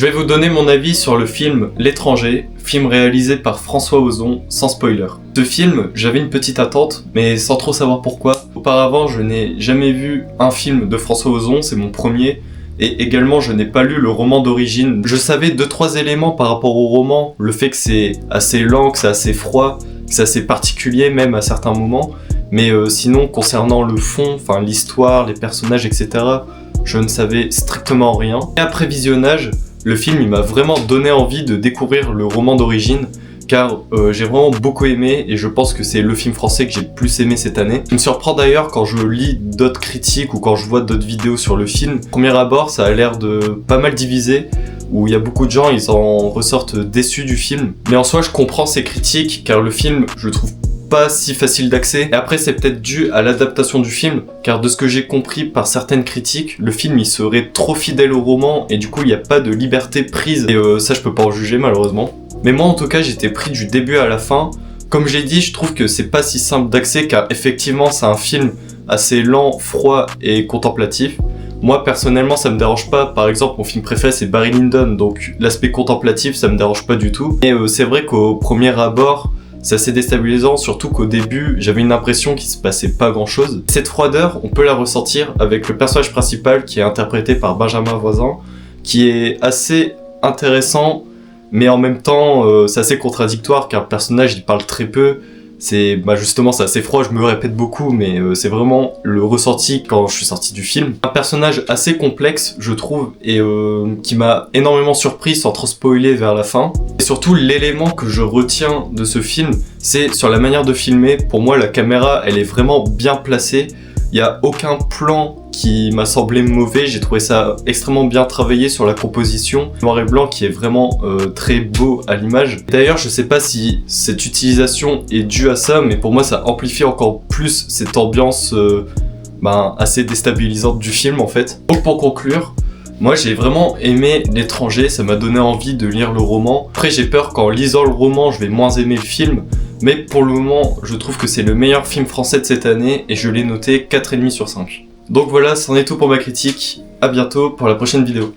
Je vais vous donner mon avis sur le film L'étranger, film réalisé par François Ozon, sans spoiler. Ce film, j'avais une petite attente, mais sans trop savoir pourquoi. Auparavant, je n'ai jamais vu un film de François Ozon, c'est mon premier. Et également, je n'ai pas lu le roman d'origine. Je savais 2-3 éléments par rapport au roman. Le fait que c'est assez lent, que c'est assez froid, que c'est assez particulier même à certains moments. Mais sinon, concernant le fond, enfin l'histoire, les personnages, etc., je ne savais strictement rien. Et après visionnage, le film il m'a vraiment donné envie de découvrir le roman d'origine, car j'ai vraiment beaucoup aimé et je pense que c'est le film français que j'ai le plus aimé cette année. Ça me surprend d'ailleurs quand je lis d'autres critiques ou quand je vois d'autres vidéos sur le film. Au premier abord, ça a l'air de pas mal divisé, où il y a beaucoup de gens, ils en ressortent déçus du film. Mais en soi, je comprends ces critiques, car le film, je le trouve pas si facile d'accès. Et après, c'est peut-être dû à l'adaptation du film, car de ce que j'ai compris par certaines critiques, le film il serait trop fidèle au roman et du coup il n'y a pas de liberté prise. Et ça, je peux pas en juger malheureusement. Mais moi en tout cas, j'étais pris du début à la fin. Comme j'ai dit, je trouve que c'est pas si simple d'accès, car effectivement c'est un film assez lent, froid et contemplatif. Moi personnellement ça me dérange pas, par exemple mon film préféré c'est Barry Lyndon, donc l'aspect contemplatif ça me dérange pas du tout. Mais c'est vrai qu'au premier abord, c'est assez déstabilisant, surtout qu'au début, j'avais une impression qu'il se passait pas grand chose. Cette froideur, on peut la ressentir avec le personnage principal qui est interprété par Benjamin Voisin, qui est assez intéressant, mais en même temps, c'est assez contradictoire car le personnage il parle très peu. Justement c'est assez froid, je me répète beaucoup, mais c'est vraiment le ressenti quand je suis sorti du film. Un personnage assez complexe, je trouve, et qui m'a énormément surpris sans trop spoiler vers la fin. Et surtout, l'élément que je retiens de ce film, c'est sur la manière de filmer. Pour moi, la caméra, elle est vraiment bien placée. Il n'y a aucun plan qui m'a semblé mauvais, j'ai trouvé ça extrêmement bien travaillé sur la composition. Noir et blanc qui est vraiment très beau à l'image. D'ailleurs, je sais pas si cette utilisation est due à ça, mais pour moi ça amplifie encore plus cette ambiance assez déstabilisante du film en fait. Donc pour conclure, moi j'ai vraiment aimé L'étranger, ça m'a donné envie de lire le roman. Après j'ai peur qu'en lisant le roman, je vais moins aimer le film. Mais pour le moment, je trouve que c'est le meilleur film français de cette année et je l'ai noté 4,5 sur 5. Donc voilà, c'en est tout pour ma critique. À bientôt pour la prochaine vidéo.